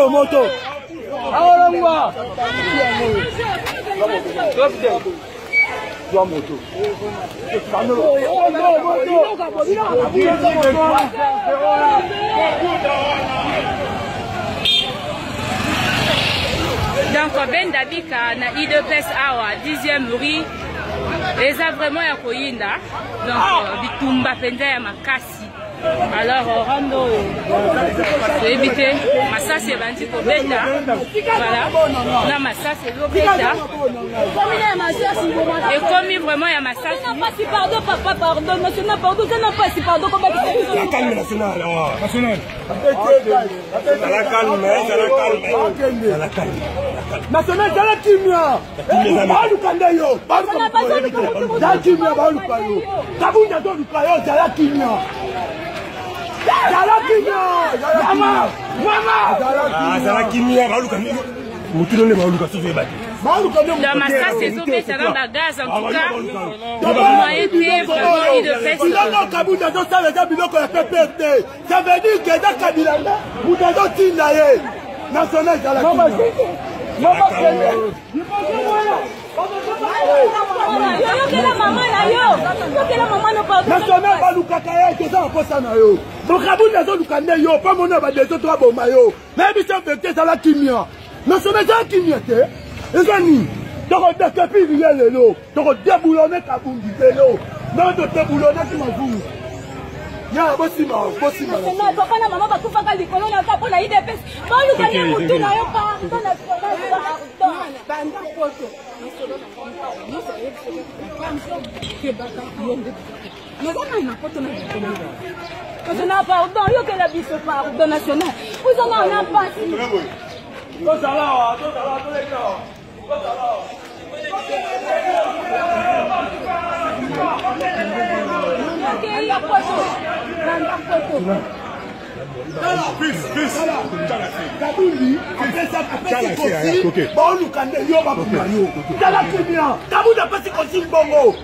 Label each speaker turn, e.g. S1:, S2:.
S1: Moto. Ahora moi.
S2: Donc Ben Dabika na IDPS awa 10e rue eza vraiment ya koyinda donc bitumba penza ya makasi. Alors rando éviter masasi ebandi kobeta voilà na masasi lobeta et comme vraiment ya masasi
S3: pas si pardon papa pardon national pardon ça n'a pas si pardon comme
S1: la calme nationale national
S4: la calme
S1: national ça la kimia balu kandayo balu kimia balu kayo kabunda do kayo ça la kimia Mama!
S2: Dans ma salle, c'est sauvé, ça va dans gaz en tout cas. Moi, été vraiment il de fait.
S1: Ça veut dire que dans Kabila, vous avez dit national dans la national balukaka ye keza aposa na yo bokabunda zo lukande yo pa mona ba dezo to aboma yo na biso vecteur sala kimia national za kimia te ezani toko depuis hier lelo toko déboulonner kabundi lelo non de déboulonner ki mavu ya bosima
S3: na papa na mama bakufaka likolo na kapo na IDPS balukande mutu na yo pa banda poto pardon, il y a la bise pardon national. Vous en avez un pas.
S1: Kabundi, après ça, bon, nous, quand il y a un bongo.